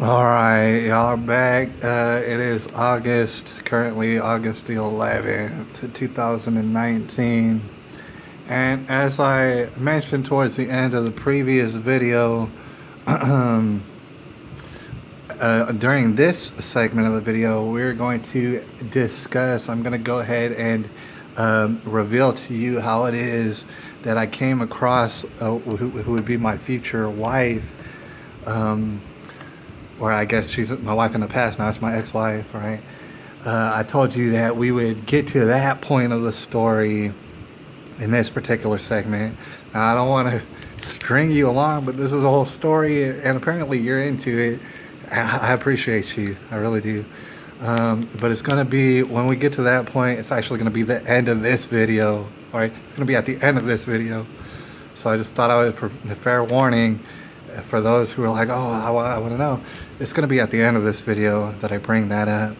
All right, y'all back. It is currently August the 11th, 2019. And as I mentioned towards the end of the previous video, during this segment of the video, we're going to I'm going to go ahead and reveal to you how it is that I came across who would be my future wife. Or I guess she's my wife in the past, now it's my ex-wife, right? I told you that we would get to that point of the story in this particular segment. Now, I don't want to string you along, but this is a whole story, and apparently you're into it. I appreciate you, I really do. But it's going to be, when we get to that point, it's actually going to be the end of this video, all right? It's going to be at the end of this video. So I just thought I would, for the fair warning, for those who are like, oh, I want to know, it's going to be at the end of this video that I bring that up,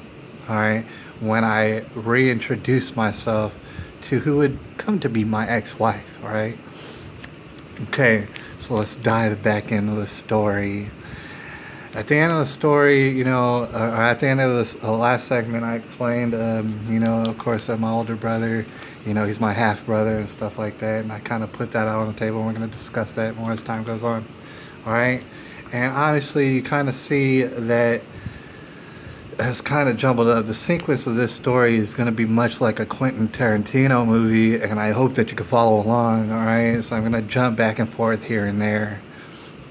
all right, when I reintroduce myself to who would come to be my ex-wife, all right? Okay, so let's dive back into the story. At the end of the story, or at the end of this last segment, I explained, of course, that my older brother, he's my half brother and stuff like that, and I kind of put that out on the table, and we're going to discuss that more as time goes on. All right, and obviously you kind of see that it's kind of jumbled up. The sequence of this story is going to be much like a Quentin Tarantino movie, and I hope that you can follow along. All right, so I'm going to jump back and forth here and there.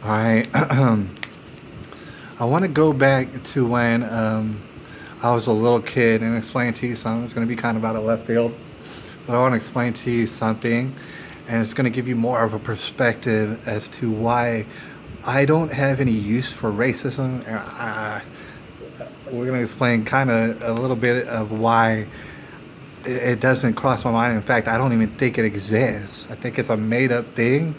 All right, I want to go back to when I was a little kid and explain to you something. It's going to be kind of out of left field, but I want to explain to you something, and it's going to give you more of a perspective as to why I don't have any use for racism. We're going to explain kind of a little bit of why it doesn't cross my mind. In fact, I don't even think it exists. I think it's a made-up thing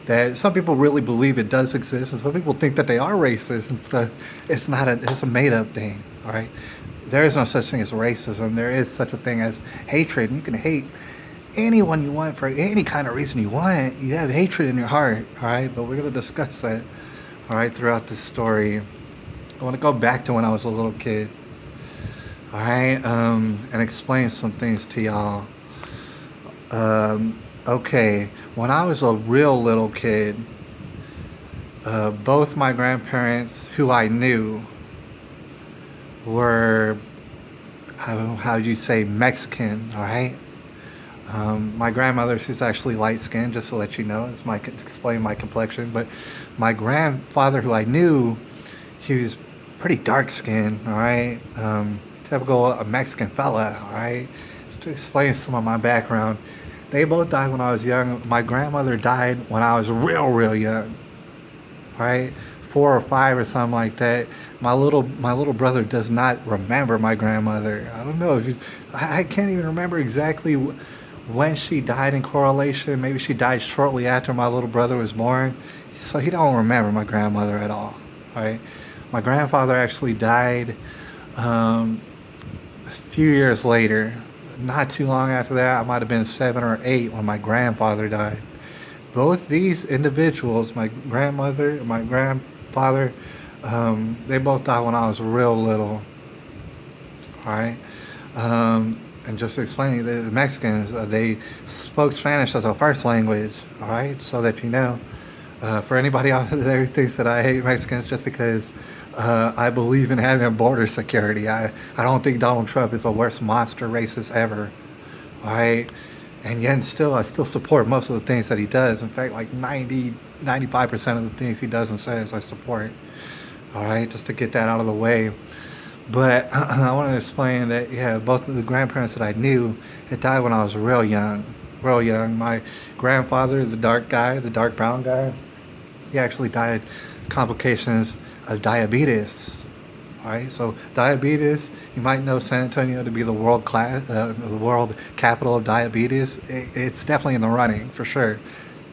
that some people really believe it does exist, and some people think that they are racist and stuff. It's a made-up thing, all right? There is no such thing as racism. There is such a thing as hatred, and you can hate anyone you want for any kind of reason you want. You have hatred in your heart, all right? But we're going to discuss that, all right, throughout this story. I want to go back to when I was a little kid, all right, and explain some things to y'all. Okay, when I was a real little kid, both my grandparents, who I knew, were, how do you say, Mexican, all right? My grandmother, she's actually light-skinned, just to let you know. This might explain my complexion. But my grandfather, who I knew, he was pretty dark-skinned, all right? Typical Mexican fella, all right? Just to explain some of my background. They both died when I was young. My grandmother died when I was real young, all right? 4 or 5 or something like that. My little brother does not remember my grandmother. I don't know if I can't even remember exactly when she died in correlation. Maybe she died shortly after my little brother was born, so he don't remember my grandmother at all. Right? My grandfather actually died a few years later. Not too long after that, I might have been 7 or 8 when my grandfather died. Both these individuals, my grandmother and my grandfather, they both died when I was real little. All right. And just to explain, the Mexicans, they spoke Spanish as a first language, all right? So that you know. For anybody out there who thinks that I hate Mexicans just because I believe in having border security, I don't think Donald Trump is the worst monster racist ever, all right? And yet still, I still support most of the things that he does. In fact, like 95% of the things he does and says, I support, all right? Just to get that out of the way. But I want to explain that, yeah, both of the grandparents that I knew had died when I was real young. My grandfather, the dark brown guy, he actually died complications of diabetes. All right, so diabetes, you might know San Antonio to be the world capital of diabetes. It's definitely in the running, for sure.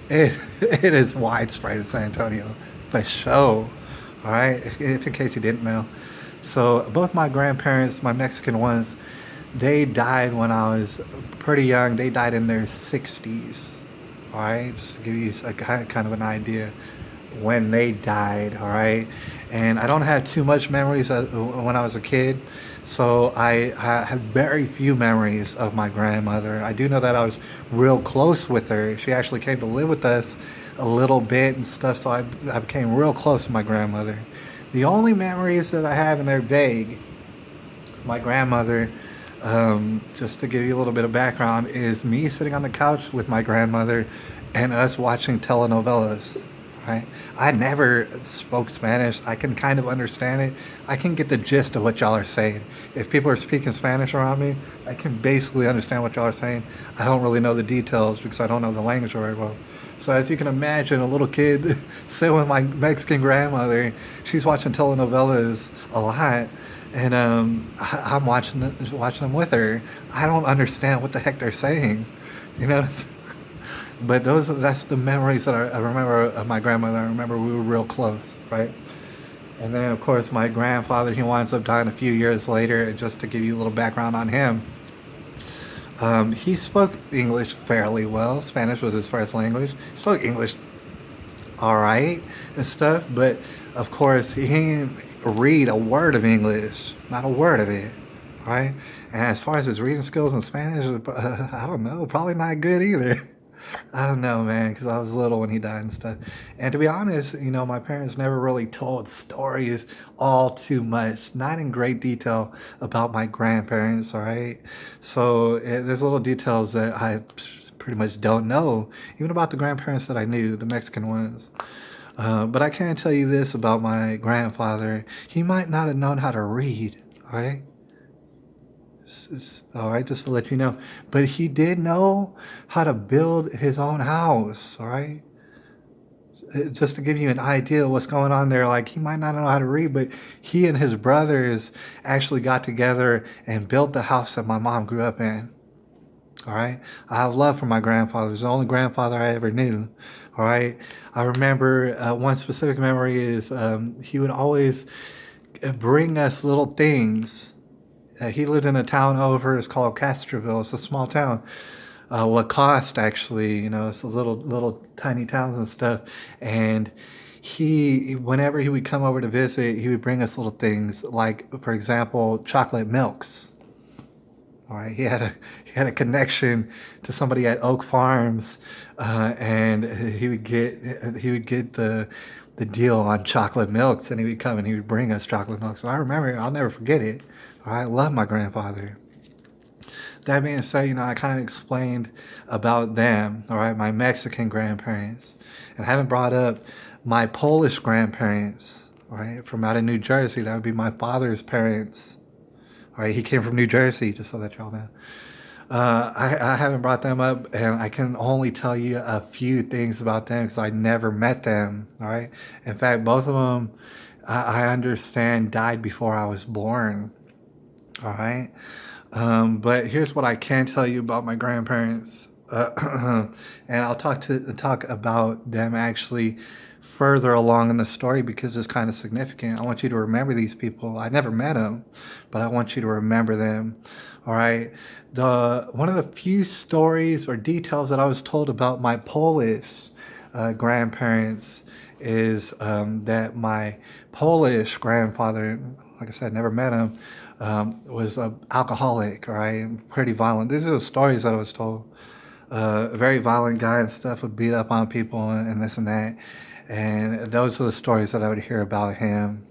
It is widespread in San Antonio, for sure. All right, if in case you didn't know. So both my grandparents, my Mexican ones, they died when I was pretty young. They died in their 60s. All right, just to give you a kind of an idea. when they died, all right? And I don't have too much memories when I was a kid, so I have very few memories of my grandmother. I do know that I was real close with her. She actually came to live with us a little bit and stuff, so I became real close with my grandmother. The only memories that I have, and they're vague, my grandmother, just to give you a little bit of background, is me sitting on the couch with my grandmother and us watching telenovelas. Right? I never spoke Spanish. I can kind of understand it. I can get the gist of what y'all are saying. If people are speaking Spanish around me, I can basically understand what y'all are saying. I don't really know the details because I don't know the language very well. So as you can imagine, a little kid sitting with my Mexican grandmother, she's watching telenovelas a lot, and I'm watching them with her. I don't understand what the heck they're saying, you know. But that's the memories that I remember of my grandmother. I remember we were real close, right? And then of course my grandfather, he winds up dying a few years later. And just to give you a little background on him, he spoke English fairly well. Spanish was his first language. He spoke English all right and stuff, but of course he didn't read a word of English, not a word of it, right? And as far as his reading skills in Spanish, I don't know, probably not good either. I don't know, man, because I was little when he died and stuff. And to be honest, my parents never really told stories all too much, not in great detail about my grandparents, all right? So there's little details that I pretty much don't know, even about the grandparents that I knew, the Mexican ones. But I can tell you this about my grandfather. He might not have known how to read, all right? All right, just to let you know. But he did know how to build his own house, all right? Just to give you an idea of what's going on there, like he might not know how to read, but he and his brothers actually got together and built the house that my mom grew up in. All right. I have love for my grandfather. He's the only grandfather I ever knew. All right. I remember one specific memory is he would always bring us little things. He lived in a town over. It's called Castroville. It's a small town. What cost actually, it's a little tiny towns and stuff. And whenever he would come over to visit, he would bring us little things like, for example, chocolate milks. All right, he had a connection to somebody at Oak Farms, and he would get the deal on chocolate milks, and he would come and he would bring us chocolate milks. And I remember, I'll never forget it. All right, I love my grandfather. That being said, I kind of explained about them. All right, my Mexican grandparents, and I haven't brought up my Polish grandparents. All right, from out of New Jersey. That would be my father's parents. All right, he came from New Jersey, just so that y'all know. I haven't brought them up, and I can only tell you a few things about them because I never met them. All right. In fact, both of them, I understand, died before I was born. All right. But here's what I can tell you about my grandparents, and I'll talk about them actually further along in the story because it's kind of significant. I want you to remember these people. I never met them, but I want you to remember them. All right. The one of the few stories or details that I was told about my Polish grandparents is that my Polish grandfather, like I said, never met him, was an alcoholic, all right, pretty violent. These are the stories that I was told. A very violent guy and stuff, would beat up on people and this and that. And those are the stories that I would hear about him.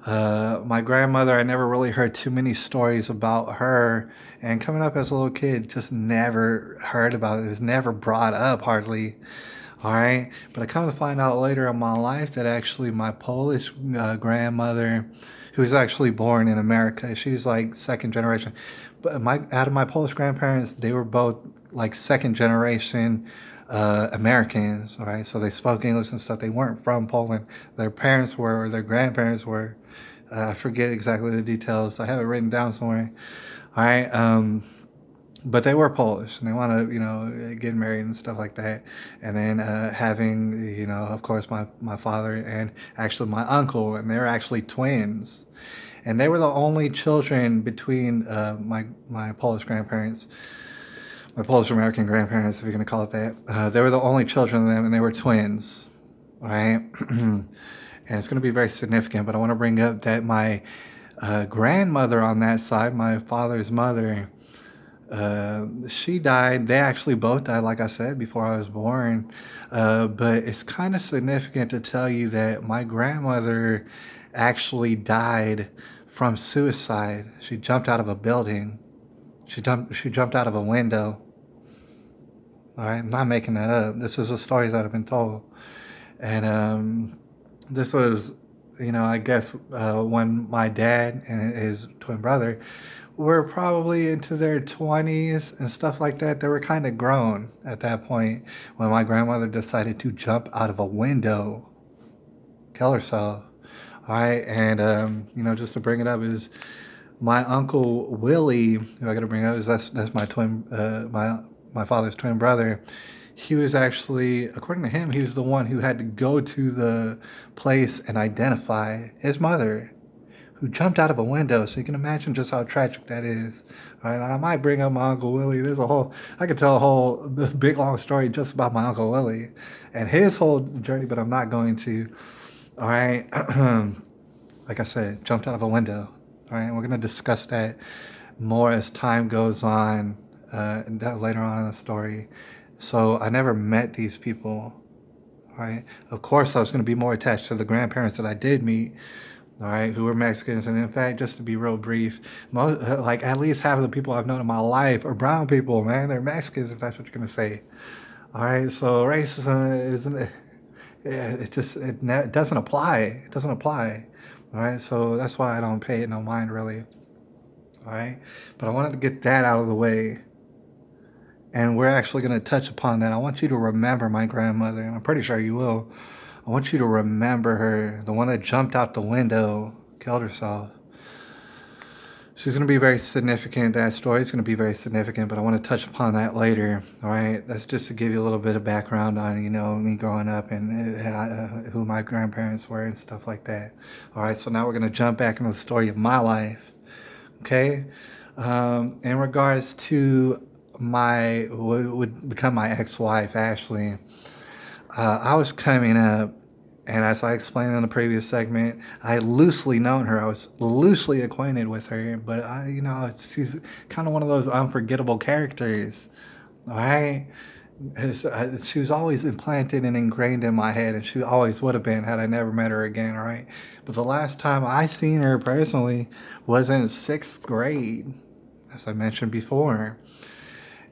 My grandmother, I never really heard too many stories about her. And coming up as a little kid, just never heard about it. It was never brought up hardly. All right. But I come to find out later in my life that actually my Polish grandmother, who was actually born in America, she's like second generation. But out of my Polish grandparents, they were both like second generation Americans. All right. So they spoke English and stuff. They weren't from Poland. Their parents were, or their grandparents were. I forget exactly the details. I have it written down somewhere. All right. But they were Polish and they want to, get married and stuff like that. And then having, of course, my father and actually my uncle, and they're actually twins. And they were the only children between my Polish grandparents, my Polish American grandparents, if you're going to call it that. They were the only children of them, and they were twins. right? And it's going to be very significant. But I want to bring up that my grandmother on that side, my father's mother, she died. They actually both died, like I said, before I was born. But it's kind of significant to tell you that my grandmother actually died from suicide. She jumped out of a building. She jumped out of a window. All right, I'm not making that up. This is the stories that have been told. And this was, I guess when my dad and his twin brother were probably into their 20s and stuff like that. They were kind of grown at that point when my grandmother decided to jump out of a window, kill herself. All right, and just to bring it up is my uncle Willie, who I got to bring up is that's my twin, my father's twin brother. He was actually, according to him, he was the one who had to go to the place and identify his mother, who jumped out of a window. So you can imagine just how tragic that is. Right? I might bring up my Uncle Willie. I could tell a whole big long story just about my Uncle Willie and his whole journey, but I'm not going to. All right. Like I said, jumped out of a window. All right. We're going to discuss that more as time goes on later on in the story. So I never met these people. Right. Of course, I was going to be more attached to the grandparents that I did meet. All right, who were Mexicans, and in fact, just to be real brief, like at least half of the people I've known in my life are brown people. Man, they're Mexicans, if that's what you're gonna say. All right, so racism isn't. It doesn't apply. It doesn't apply. All right, so that's why I don't pay it no mind really. All right, but I wanted to get that out of the way, and we're actually gonna touch upon that. I want you to remember my grandmother, and I'm pretty sure you will. I want you to remember her, the one that jumped out the window, killed herself. She's going to be very significant. That story is going to be very significant, but I want to touch upon that later. All right, that's just to give you a little bit of background on, me growing up and who my grandparents were and stuff like that. All right, so now we're going to jump back into the story of my life. Okay, in regards to what would become my ex-wife, Ashley. I was coming up, and as I explained in the previous segment, I had loosely known her. I was loosely acquainted with her, but she's kind of one of those unforgettable characters. All right, she was always implanted and ingrained in my head, and she always would have been had I never met her again. All right, but the last time I seen her personally was in 6th grade, as I mentioned before.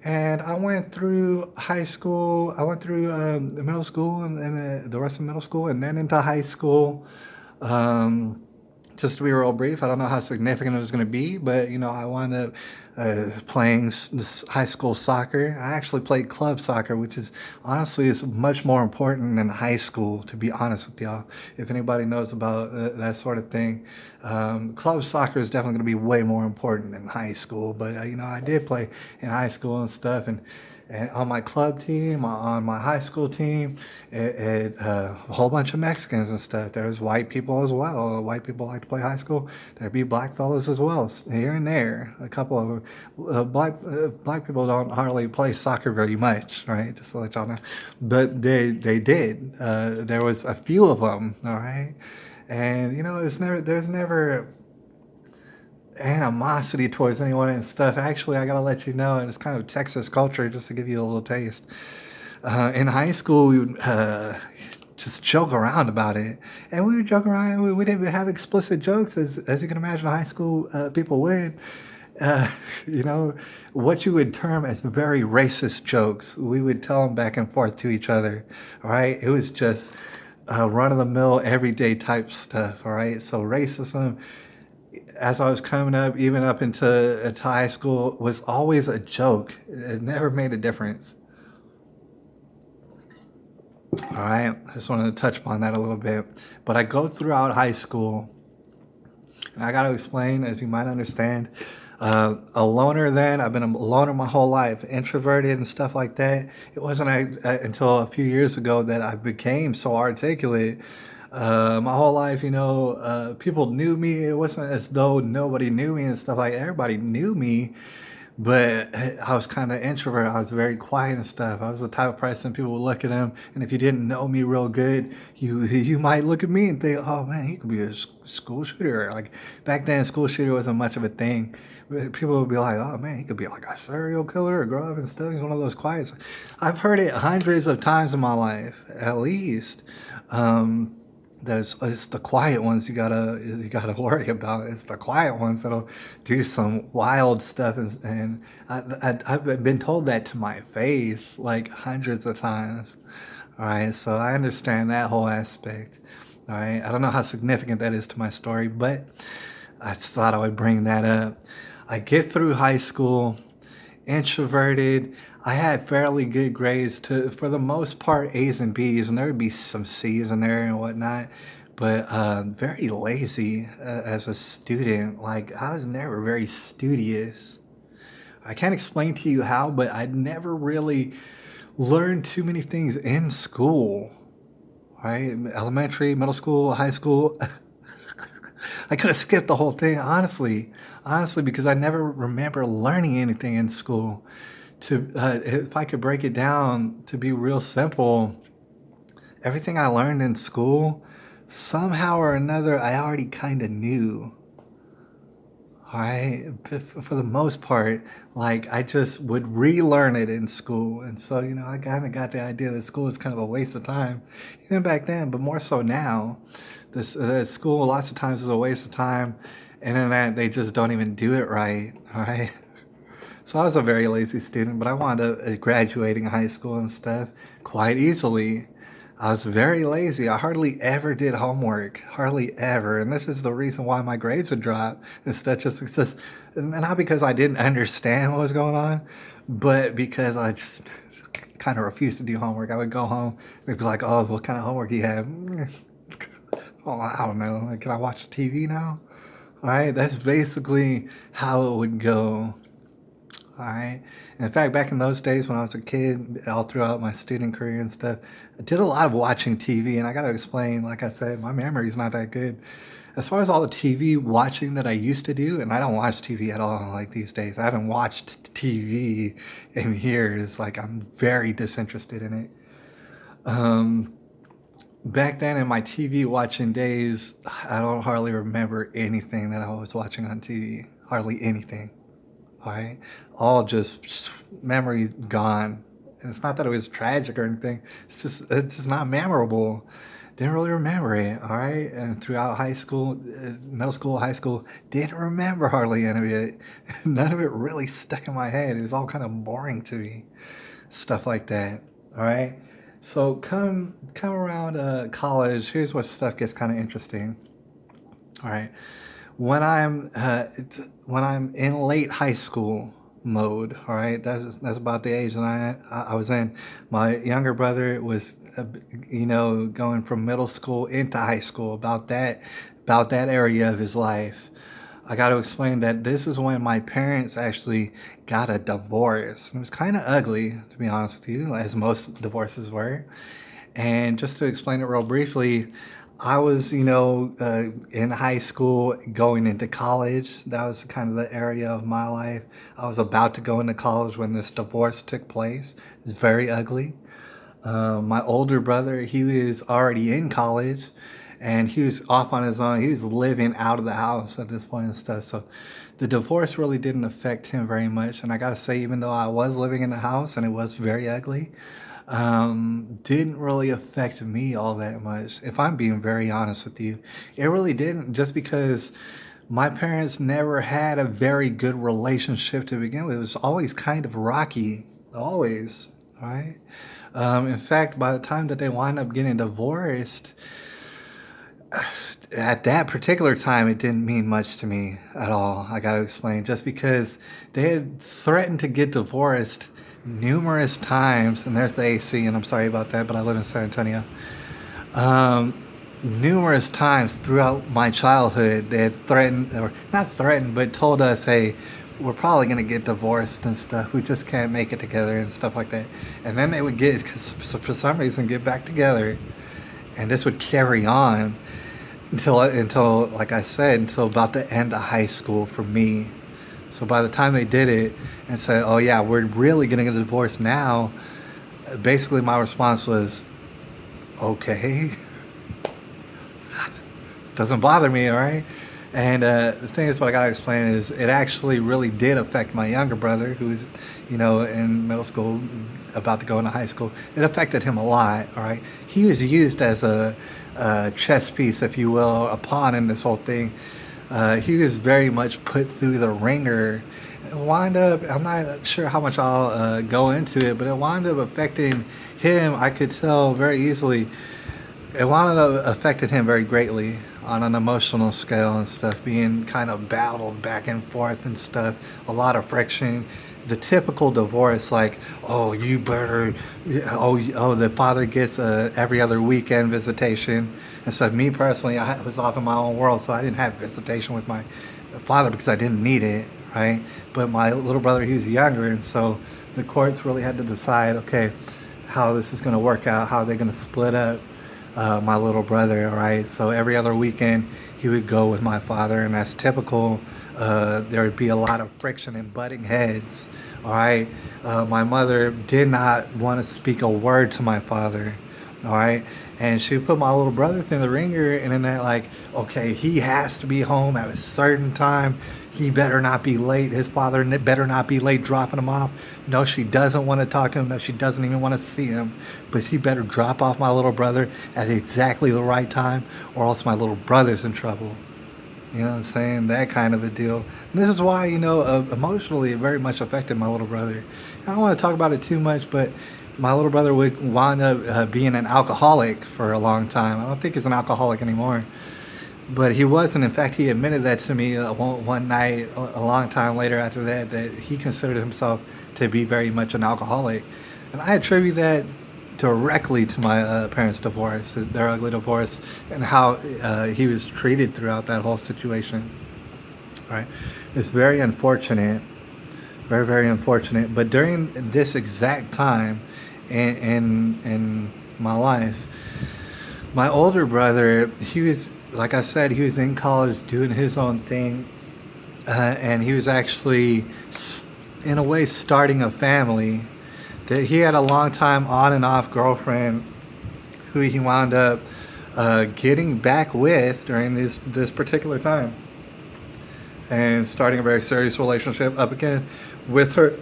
And I went through high school. I went through the middle school and the rest of middle school, and then into high school. Um, just to be real brief, I don't know how significant it was going to be, but I wound up playing this high school soccer. I actually played club soccer, which is honestly is much more important than high school. To be honest with y'all, if anybody knows about that sort of thing, club soccer is definitely going to be way more important than high school. But I did play in high school and stuff, and on my club team, on my high school team, a whole bunch of Mexicans and stuff. There was white people as well. White people like to play high school. There'd be black fellas as well, here and there. A couple of black people don't hardly play soccer very much, right? Just to let y'all know. But they did. There was a few of them, all right? And there's never animosity towards anyone and stuff. Actually, I gotta let you know, and it's kind of Texas culture, just to give you a little taste. In high school, we would just joke around about it, and we would joke around. We didn't have explicit jokes, as you can imagine, high school people would. Uh, what you would term as very racist jokes. We would tell them back and forth to each other. All right, it was just run of the mill, everyday type stuff. All right, so racism, as I was coming up, even up into high school, was always a joke. It never made a difference. All right, I just wanted to touch upon that a little bit. But I go throughout high school, and I got to explain, as you might understand, a loner then. I've been a loner my whole life, introverted and stuff like that. It wasn't until a few years ago that I became so articulate. My whole life, people knew me. It wasn't as though nobody knew me and stuff like that. Everybody knew me, but I was kind of introvert. I was very quiet and stuff. I was the type of person people would look at him, and if you didn't know me real good, you might look at me and think, "Oh man, he could be a school shooter." Like back then, school shooter wasn't much of a thing. But people would be like, "Oh man, he could be like a serial killer or grow up and stuff." He's one of those quiets. I've heard it hundreds of times in my life, at least. Um, that it's the quiet ones you gotta worry about. It's the quiet ones that'll do some wild stuff, and I've been told that to my face like hundreds of times. All right, so I understand that whole aspect. All right, I don't know how significant that is to my story, but I just thought I would bring that up. I get through high school, introverted. I had fairly good grades to, for the most part, A's and B's, and there would be some C's in there and whatnot. But very lazy as a student. Like I was never very studious. I can't explain to you how, but I never really learned too many things in school. Right, elementary, middle school, high school. I could have skipped the whole thing, honestly, because I never remember learning anything in school. To if I could break it down to be real simple, everything I learned in school, somehow or another, I already kind of knew. All right, for the most part, like I just would relearn it in school, and so I kind of got the idea that school is kind of a waste of time, even back then, but more so now. This school lots of times is a waste of time, and then that they just don't even do it right. All right. So I was a very lazy student, but I wound up graduating high school and stuff quite easily. I was very lazy. I hardly ever did homework, hardly ever. And this is the reason why my grades would drop instead just because, not because I didn't understand what was going on, but because I just kind of refused to do homework. I would go home, they'd be like, "Oh, what kind of homework do you have?" Oh, I don't know. Like, can I watch TV now? All right, that's basically how it would go. All right. In fact, back in those days when I was a kid, all throughout my student career and stuff, I did a lot of watching TV. And I got to explain, like I said, my memory's not that good. As far as all the TV watching that I used to do, and I don't watch TV at all like these days. I haven't watched TV in years. Like I'm very disinterested in it. Um, Back then in my TV watching days, I don't hardly remember anything that I was watching on TV. Hardly anything. All right, all just memory gone. And it's not that it was tragic or anything. It's just not memorable. Didn't really remember it. All right, and throughout high school, middle school, high school, didn't remember hardly any of it. None of it really stuck in my head. It was all kind of boring to me. Stuff like that. All right. So come around college. Here's where stuff gets kind of interesting. All right. When when I'm in late high school mode, all right, that's about the age that I was in. My younger brother was, going from middle school into high school, about that area of his life. I got to explain that this is when my parents actually got a divorce. It was kind of ugly, to be honest with you, as most divorces were. And just to explain it real briefly, I was, in high school going into college. That was kind of the area of my life. I was about to go into college when this divorce took place. It was very ugly. My older brother, he was already in college and he was off on his own. He was living out of the house at this point and stuff. So the divorce really didn't affect him very much. And I got to say, even though I was living in the house and it was very ugly, didn't really affect me all that much. If I'm being very honest with you, it really didn't, just because my parents never had a very good relationship to begin with. It was always kind of rocky, always, right? In fact, by the time that they wind up getting divorced, at that particular time, it didn't mean much to me at all. I got to explain, just because they had threatened to get divorced numerous times, and there's the AC, and I'm sorry about that, but I live in San Antonio. Um, Numerous times throughout my childhood, they had threatened, or not threatened, but told us, "Hey, we're probably gonna get divorced and stuff. We just can't make it together and stuff like that." And then they would get, for some reason, get back together, and this would carry on until, like I said, until about the end of high school for me. So by the time they did it and said, "Oh yeah, we're really getting a divorce now," basically my response was, "Okay, doesn't bother me, all right." And the thing is, what I gotta explain is, it actually really did affect my younger brother, who's, in middle school, about to go into high school. It affected him a lot. All right, he was used as a chess piece, if you will, a pawn in this whole thing. He was very much put through the ringer. It wound up, I'm not sure how much I'll go into it, but it wound up affecting him. I could tell very easily. It wound up affected him very greatly on an emotional scale and stuff, being kind of battled back and forth and stuff, a lot of friction. The typical divorce, like, oh, you better, oh, the father gets a every other weekend visitation and stuff. Me personally, I was off in my own world, so I didn't have visitation with my father because I didn't need it, right? But my little brother, he was younger, and so the courts really had to decide, okay, how this is going to work out, how they're going to split up my little brother, all right? So every other weekend, he would go with my father, and that's typical. There would be a lot of friction and butting heads, all right? My mother did not want to speak a word to my father, all right? And she put my little brother through the ringer, and in that, like, okay, he has to be home at a certain time. He better not be late. His father better not be late dropping him off. No, she doesn't want to talk to him. No, she doesn't even want to see him. But he better drop off my little brother at exactly the right time, or else my little brother's in trouble. You know what I'm saying? That kind of a deal. And this is why, emotionally, it very much affected my little brother. I don't want to talk about it too much, but my little brother would wind up being an alcoholic for a long time. I don't think he's an alcoholic anymore. But he wasn't. In fact, he admitted that to me one night, a long time later after that he considered himself to be very much an alcoholic. And I attribute that directly to my parents' divorce, their ugly divorce, and how he was treated throughout that whole situation. Right? It's very unfortunate, very, very unfortunate. But during this exact time in my life, my older brother, he was, like I said, he was in college doing his own thing, and he was actually, in a way, starting a family. That he had a long time on and off girlfriend who he wound up getting back with during this particular time, and starting a very serious relationship up again with her.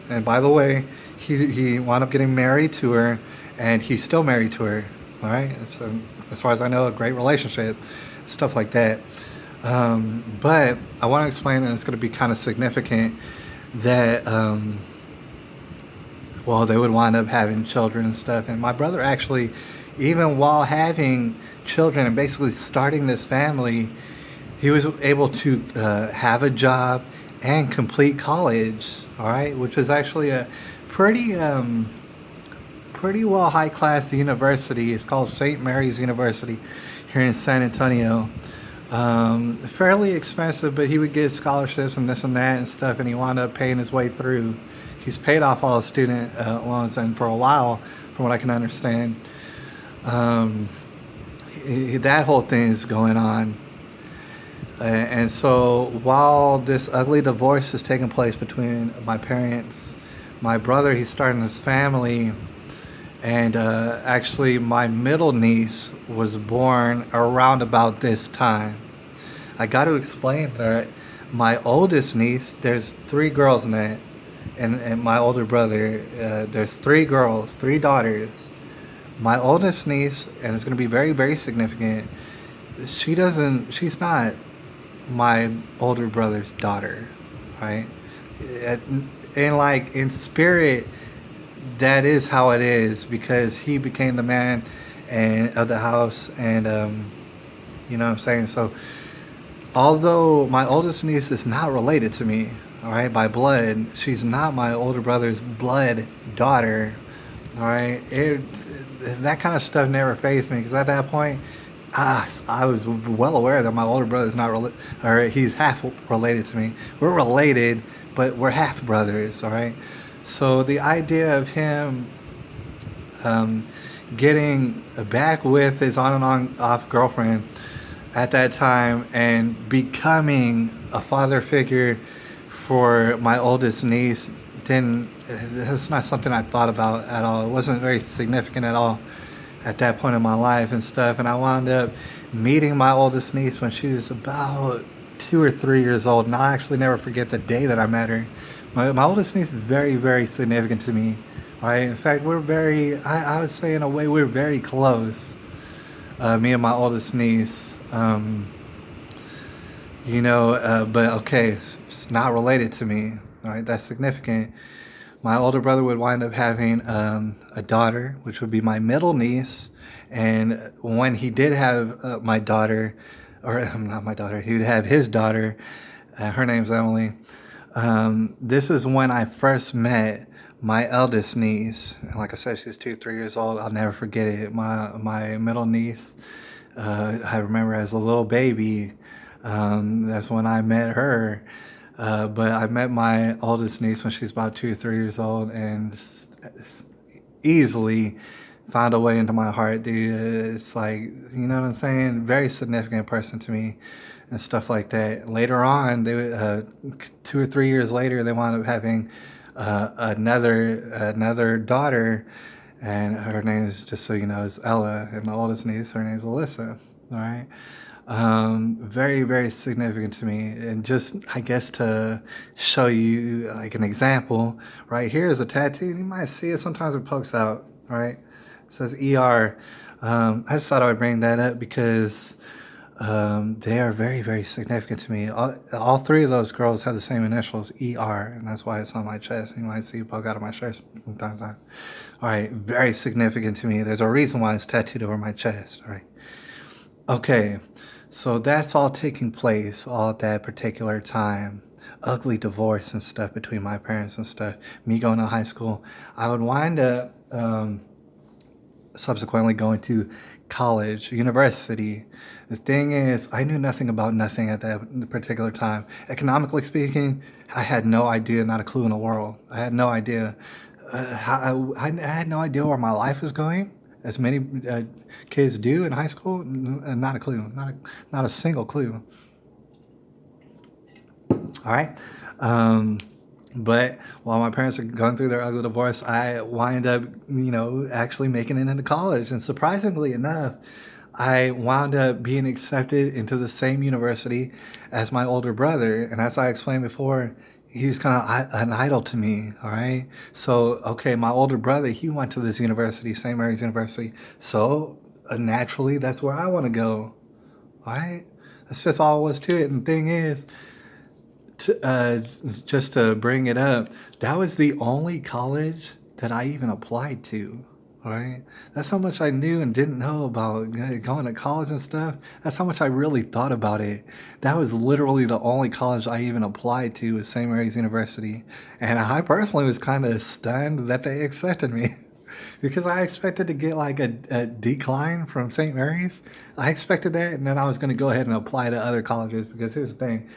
And by the way, he wound up getting married to her, and he's still married to her. All right, so as far as I know, a great relationship, stuff like that. But I want to explain, and it's going to be kind of significant, that they would wind up having children and stuff. And my brother actually, even while having children and basically starting this family, he was able to have a job and complete college, all right, which was actually a pretty well high class university. It's called St. Mary's University here in San Antonio. Fairly expensive, but he would get scholarships and this and that and stuff, and he wound up paying his way through. He's paid off all his student loans, and for a while, from what I can understand, that whole thing is going on. And so while this ugly divorce is taking place between my parents, my brother, he's starting his family. And actually, my middle niece was born around about this time. I got to explain that my oldest niece, there's 3 girls in that, and my older brother, there's 3 girls, 3 daughters. My oldest niece, and it's going to be very, very significant, she's not my older brother's daughter, right? And like in spirit, that is how it is, because he became the man of the house, and you know what I'm saying? So although my oldest niece is not related to me, all right, by blood, she's not my older brother's blood daughter, all right? That kind of stuff never fazed me, because at that point, I was well aware that my older brother's not he's half related to me. We're related, but we're half brothers, all right? So the idea of him getting back with his on and off girlfriend at that time and becoming a father figure for my oldest niece didn't. It's not something I thought about at all. It wasn't very significant at all at that point in my life and stuff. And I wound up meeting my oldest niece when she was about 2 or 3 years old. And I'll actually never forget the day that I met her. My oldest niece is very, very significant to me. Right? In fact, we're very, I would say in a way, we're very close. Me and my oldest niece. But okay, it's not related to me. All right, that's significant. My older brother would wind up having a daughter, which would be my middle niece. And when he did have my daughter, or not my daughter, he would have his daughter. Her name's Emily. This is when I first met my eldest niece. And like I said, she's 2, 3 years old. I'll never forget it. My middle niece, I remember as a little baby. That's when I met her. But I met my oldest niece when she's about 2 or 3 years old, and easily found a way into my heart, dude. It's like, you know what I'm saying? Very significant person to me and stuff like that. Later on, 2 or 3 years later, they wound up having another daughter, and her name is, just so you know, is Ella, and my oldest niece, her name is Alyssa. All right. Very, very significant to me. And just, I guess, to show you like an example, right here is a tattoo. You might see it sometimes, it pokes out, right? It says ER. I just thought I would bring that up because they are very, very significant to me. All three of those girls have the same initials, ER, and that's why it's on my chest. You might see it poke out of my shirt from time to time. All right, very significant to me. There's a reason why it's tattooed over my chest, all right? Okay, so that's all taking place all at that particular time. Ugly divorce and stuff between my parents and stuff. Me going to high school. I would wind up subsequently going to college, university. The thing is, I knew nothing about nothing at that particular time. Economically speaking, I had no idea, not a clue in the world. I had no idea. I had no idea where my life was going, as many kids do in high school. Not a clue, not a single clue. All right. But while my parents are going through their ugly divorce, I wind up, actually making it into college. And surprisingly enough, I wound up being accepted into the same university as my older brother. And as I explained before, he was kind of an idol to me. All right. So, okay, my older brother, he went to this university, St. Mary's University. So naturally, that's where I want to go. All right. That's just all there was to it. And the thing is, just to bring it up, that was the only college that I even applied to. All right, that's how much I knew and didn't know about going to college and stuff. That's how much I really thought about it. That was literally the only college I even applied to, was St. Mary's University, and I personally was kind of stunned that they accepted me. Because I expected to get like a decline from St. Mary's. I expected that, and then I was going to go ahead and apply to other colleges, because here's the thing.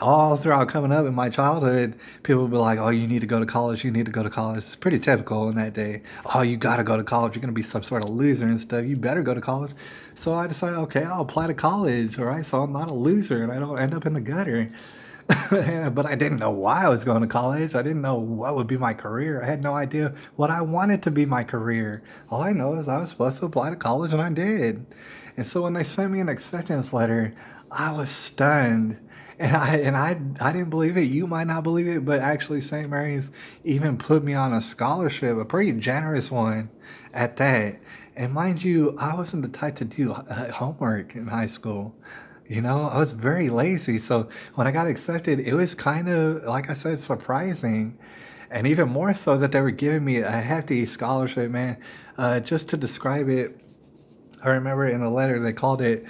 All throughout coming up in my childhood, people would be like, oh, you need to go to college, you need to go to college. It's pretty typical in that day. Oh, you got to go to college. You're going to be some sort of loser and stuff. You better go to college. So I decided, okay, I'll apply to college, all right? So I'm not a loser and I don't end up in the gutter. But I didn't know why I was going to college. I didn't know what would be my career. I had no idea what I wanted to be my career. All I know is I was supposed to apply to college, and I did. And so when they sent me an acceptance letter, I was stunned. And I didn't believe it. You might not believe it, but actually St. Mary's even put me on a scholarship, a pretty generous one at that. And mind you, I wasn't the type to do homework in high school. I was very lazy. So when I got accepted, it was kind of, like I said, surprising. And even more so that they were giving me a hefty scholarship, man. Just to describe it, I remember in the letter they called it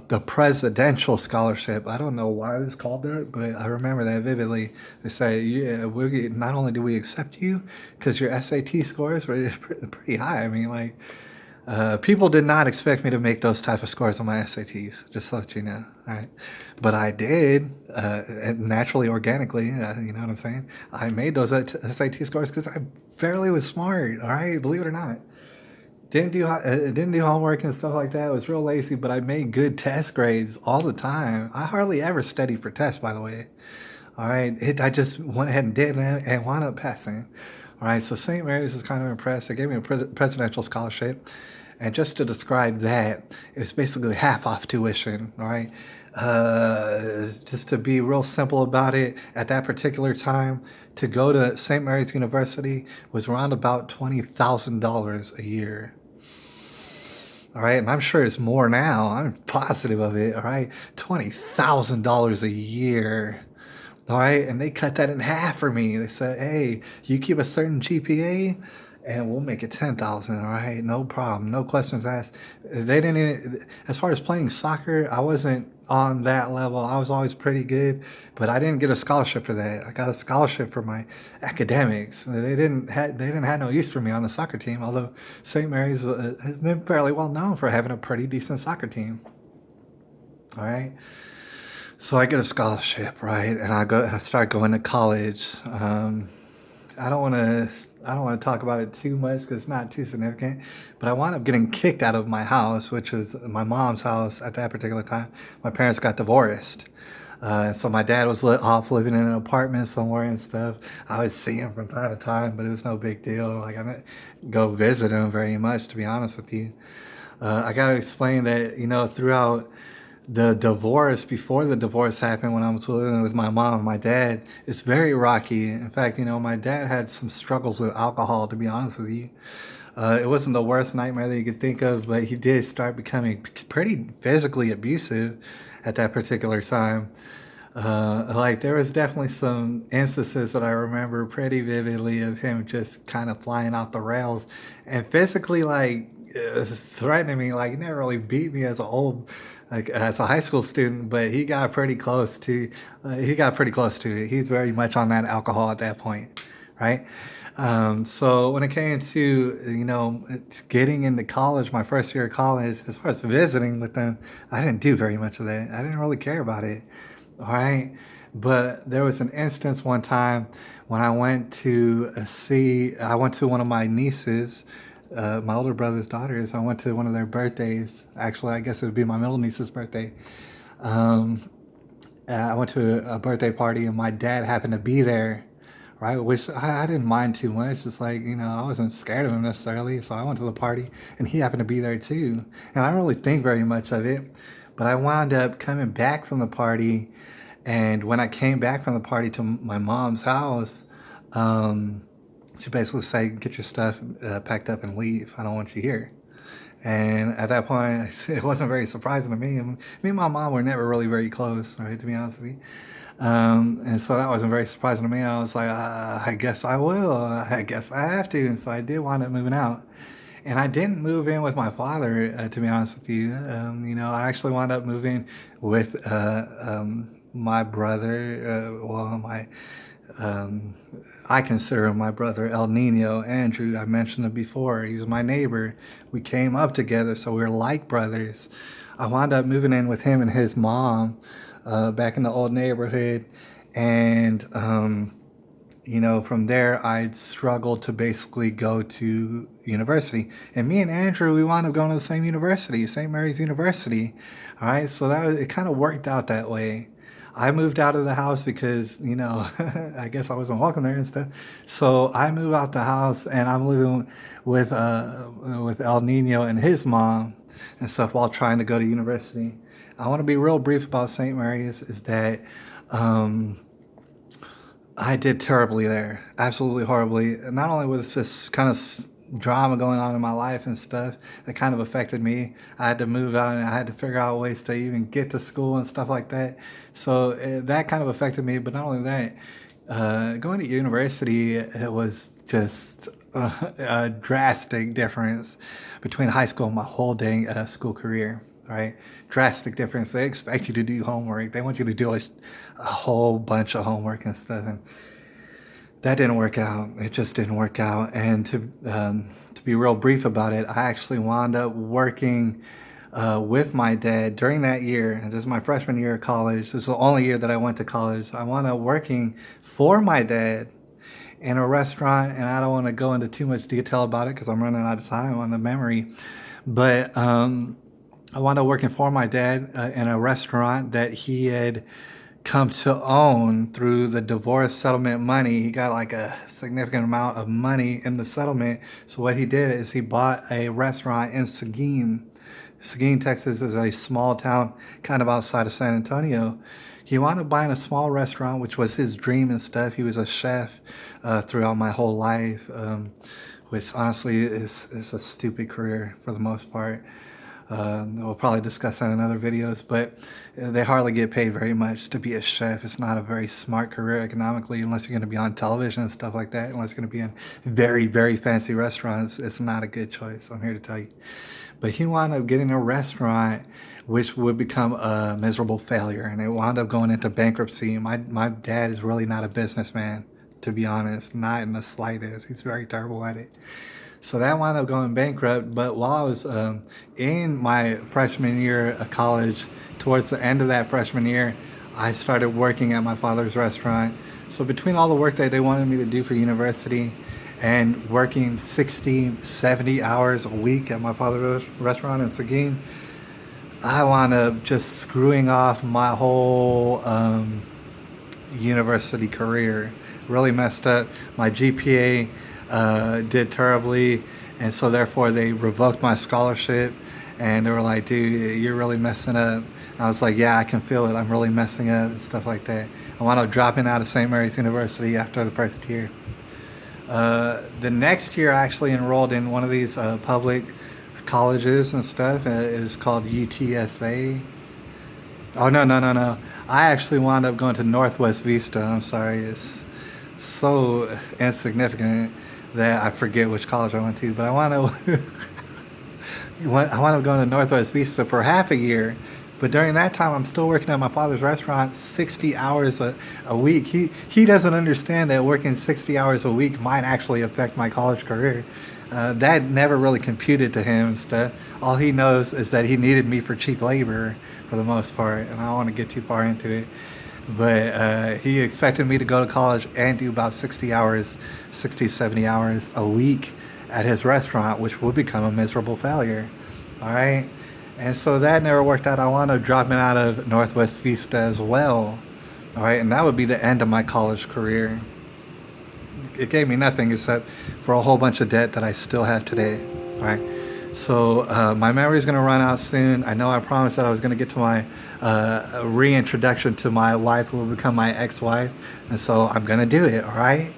the presidential scholarship. I don't know why it was called that, but I remember that vividly. They say, yeah, not only do we accept you because your SAT scores were pretty high. I mean, like, people did not expect me to make those type of scores on my SATs, just to let you know, all right? But I did, naturally, organically, you know what I'm saying? I made those SAT scores because I fairly was smart, all right? Believe it or not. didn't do homework and stuff like that. I was real lazy, but I made good test grades all the time. I hardly ever studied for tests, by the way. All right, I just went ahead and did it and wound up passing. All right, so St. Mary's was kind of impressed. They gave me a presidential scholarship, and just to describe that, it's basically half off tuition. All right, just to be real simple about it, at that particular time, to go to St. Mary's University was around about $20,000 a year. All right, and I'm sure it's more now. I'm positive of it. All right, $20,000 a year. All right, and they cut that in half for me. They said, "Hey, you keep a certain GPA, and we'll make it 10,000. All right, no problem, no questions asked." They didn't even, as far as playing soccer, I wasn't on that level. I was always pretty good, but I didn't get a scholarship for that. I got a scholarship for my academics. They didn't have no use for me on the soccer team. Although St. Mary's has been fairly well known for having a pretty decent soccer team. All right. So I get a scholarship, right? And I start going to college. I don't want to, I don't want to talk about it too much because it's not too significant. But I wound up getting kicked out of my house, which was my mom's house at that particular time. My parents got divorced. So my dad was off living in an apartment somewhere and stuff. I would see him from time to time, but it was no big deal. Like I didn't go visit him very much, to be honest with you. I got to explain that, throughout the divorce, before the divorce happened, when I was living with my mom and my dad, it's very rocky. In fact, my dad had some struggles with alcohol, to be honest with you. It wasn't the worst nightmare that you could think of, but he did start becoming pretty physically abusive at that particular time. Like there was definitely some instances that I remember pretty vividly of him just kind of flying off the rails and physically threatening me. Like he never really beat me as a high school student, but he got pretty close to it. He's very much on that alcohol at that point, right? So when it came to getting into college, my first year of college, as far as visiting with them, I didn't do very much of that. I didn't really care about it. All right. But there was an instance one time when I went to one of my nieces, my older brother's daughters. I went to one of their birthdays. Actually, I guess it would be my middle niece's birthday. Um, I went to a birthday party and my dad happened to be there, right? Which I didn't mind too much. It's like, I wasn't scared of him necessarily. So I went to the party and he happened to be there too. And I don't really think very much of it. But I wound up coming back from the party. And when I came back from the party to my mom's house, um, she basically said, "Get your stuff packed up and leave. I don't want you here." And at that point, it wasn't very surprising to me. And me and my mom were never really very close, right, to be honest with you. And so that wasn't very surprising to me. I was like, I guess I will. I guess I have to. And so I did wind up moving out. And I didn't move in with my father, to be honest with you. I actually wound up moving with my brother. Um, I consider him my brother El Nino, Andrew. I mentioned it before. He was my neighbor. We came up together, so we were like brothers. I wound up moving in with him and his mom back in the old neighborhood. And from there, I'd struggled to basically go to university. And me and Andrew, we wound up going to the same university, St. Mary's University. All right, so it kind of worked out that way. I moved out of the house because, I guess I wasn't welcome there and stuff. So I moved out the house and I'm living with El Nino and his mom and stuff while trying to go to university. I want to be real brief about St. Mary's is that um, I did terribly there, absolutely horribly. Not only was this kind of drama going on in my life and stuff that kind of affected me, I had to move out and I had to figure out ways to even get to school and stuff like that. So that kind of affected me. But not only that, going to university, it was just a drastic difference between high school and my whole dang school career. Right? Drastic difference. They expect you to do homework. They want you to do a whole bunch of homework and stuff. And that didn't work out. It just didn't work out. And to be real brief about it, I actually wound up working with my dad during that year. And this is my freshman year of college. This is the only year that I went to college. I wound up working for my dad in a restaurant, and I don't want to go into too much detail about it because I'm running out of time on the memory. But I wound up working for my dad in a restaurant that he had come to own through the divorce settlement money. He got like a significant amount of money in the settlement. So what he did is he bought a restaurant in Seguin. Seguin, Texas is a small town kind of outside of San Antonio. He wound up buying a small restaurant, which was his dream and stuff. He was a chef throughout my whole life, which honestly is a stupid career for the most part. We'll probably discuss that in other videos, but they hardly get paid very much to be a chef. It's not a very smart career economically unless you're going to be on television and stuff like that. Unless you're going to be in very, very fancy restaurants, it's not a good choice. I'm here to tell you. But he wound up getting a restaurant which would become a miserable failure, and it wound up going into bankruptcy. My dad is really not a businessman, to be honest, not in the slightest. He's very terrible at it. So that wound up going bankrupt. But while I was in my freshman year of college, towards the end of that freshman year, I started working at my father's restaurant. So between all the work that they wanted me to do for university and working 60, 70 hours a week at my father's restaurant in Seguin, I wound up just screwing off my whole university career. Really messed up. My GPA did terribly, and so therefore they revoked my scholarship, and they were like, dude, you're really messing up. I was like, yeah, I can feel it, I'm really messing up and stuff like that. I wound up dropping out of St. Mary's University after the first year. The next year I actually enrolled in one of these public colleges and stuff. It is called UTSA. Oh, no, I actually wound up going to Northwest Vista. I'm sorry, it's so insignificant that I forget which college I went to, but I wound up going to Northwest Vista for half a year. But during that time, I'm still working at my father's restaurant 60 hours a week. He doesn't understand that working 60 hours a week might actually affect my college career. That never really computed to him and stuff. All he knows is that he needed me for cheap labor for the most part, and I don't want to get too far into it. But he expected me to go to college and do about 60, 70 hours a week at his restaurant, which would become a miserable failure. All right. And so that never worked out. I wound up dropping out of Northwest Vista as well. All right. And that would be the end of my college career. It gave me nothing except for a whole bunch of debt that I still have today. All right. So my memory is going to run out soon. I know I promised that I was going to get to my reintroduction to my wife, who will become my ex-wife. And so I'm going to do it. All right.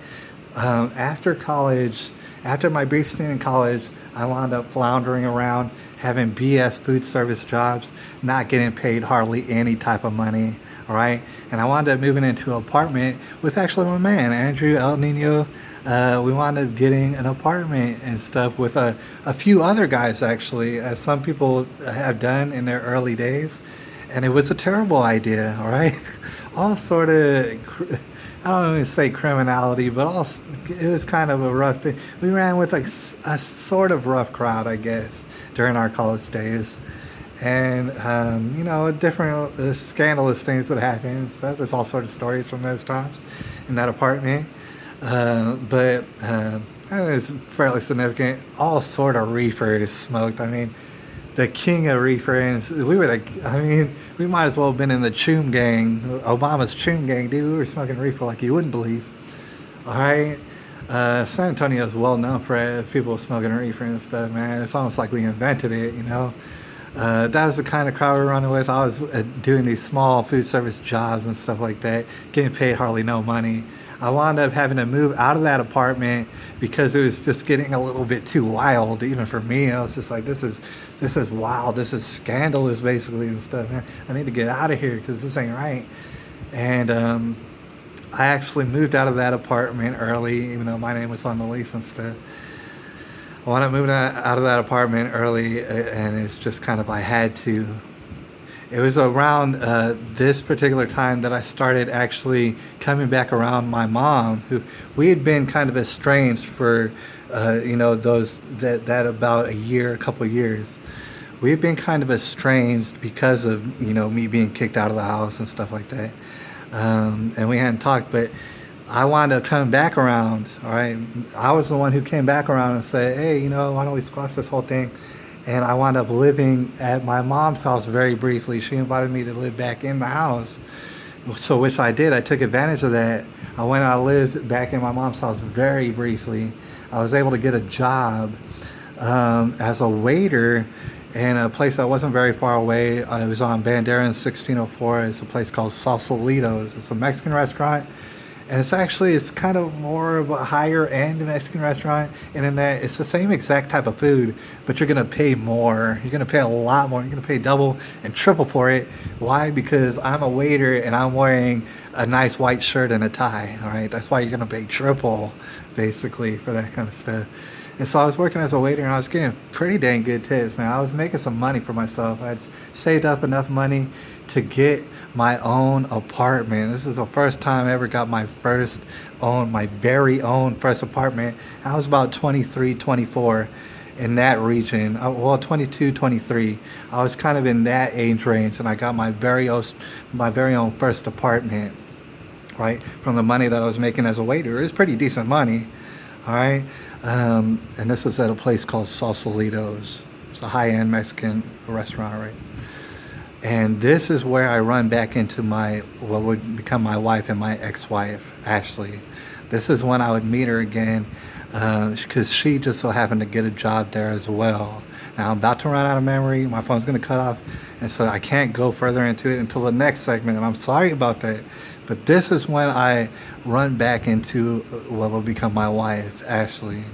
After college, after my brief stint in college, I wound up floundering around, having BS food service jobs, not getting paid hardly any type of money. All right. And I wound up moving into an apartment with actually my man, Andrew El Nino. We wound up getting an apartment and stuff with a few other guys, actually, as some people have done in their early days. And it was a terrible idea. All right. All sort of, I don't even say criminality, but it was kind of a rough thing. We ran with like a sort of rough crowd, I guess, during our college days. And, different scandalous things would happen and stuff. There's all sorts of stories from those times in that apartment. But it's fairly significant. All sort of reefer smoked. I mean, the king of reefer, and we might as well have been in the Choom gang, Obama's Choom gang, dude. We were smoking reefer like you wouldn't believe. All right. San Antonio is well known for people smoking reefer and stuff, man. It's almost like we invented it, you know. That was the kind of crowd we were running with. I was doing these small food service jobs and stuff like that, getting paid hardly no money. I wound up having to move out of that apartment because it was just getting a little bit too wild, even for me. I was just like, this is wild. This is scandalous, basically, and stuff. Man, I need to get out of here because this ain't right. And I actually moved out of that apartment early, even though my name was on the lease and stuff. I wound up moving out of that apartment early, and it's just kind of, I had to. It was around this particular time that I started actually coming back around my mom, who we had been kind of estranged for, that about a couple of years. We had been kind of estranged because of, me being kicked out of the house and stuff like that. And we hadn't talked, but I wound up coming back around, all right? I was the one who came back around and said, hey, why don't we squash this whole thing? And I wound up living at my mom's house very briefly. She invited me to live back in the house. So which I did. I took advantage of that. I went and I lived back in my mom's house very briefly. I was able to get a job as a waiter in a place that wasn't very far away. It was on Bandera and 1604. It's a place called Sausalitos. It's a Mexican restaurant. And it's kind of more of a higher end Mexican restaurant. And in that, it's the same exact type of food, but you're going to pay more. You're going to pay a lot more. You're going to pay double and triple for it. Why? Because I'm a waiter and I'm wearing a nice white shirt and a tie. All right. That's why you're going to pay triple, basically, for that kind of stuff. And so I was working as a waiter and I was getting pretty dang good tips, man. I was making some money for myself. I had saved up enough money to get my own apartment. This is the first time I ever got my very own first apartment. I was about 23, 24 in that region. Well, 22, 23. I was kind of in that age range and I got my very own first apartment, right? From the money that I was making as a waiter. It was pretty decent money, all right? And this was at a place called Sausalitos. It's a high-end Mexican restaurant, right? And this is where I run back into what would become my wife and my ex-wife, Ashley. This is when I would meet her again, because she just so happened to get a job there as well. Now I'm about to run out of memory. My phone's going to cut off, and so I can't go further into it until the next segment, and I'm sorry about that. But this is when I run back into what will become my wife, Ashley.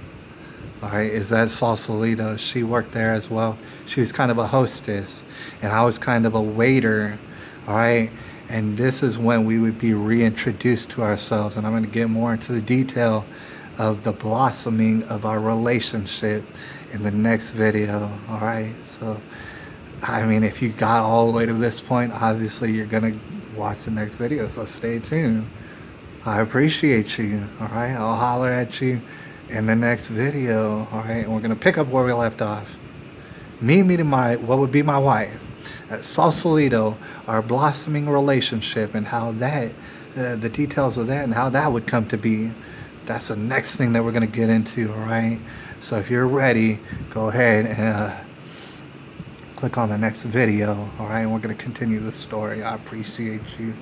All right, is that Sausalito. She worked there as well. She was kind of a hostess, and I was kind of a waiter. All right, and this is when we would be reintroduced to ourselves, and I'm going to get more into the detail of the blossoming of our relationship in the next video. All right, so I mean, if you got all the way to this point, obviously you're going to watch the next video, so stay tuned. I appreciate you. All right, I'll holler at you in the next video. All right, and we're gonna pick up where we left off. Me meeting what would be my wife at Sausalito, our blossoming relationship, and how that the details of that and how that would come to be. That's the next thing that we're gonna get into. All right, so if you're ready, go ahead and click on the next video. All right, and we're gonna continue the story. I appreciate you.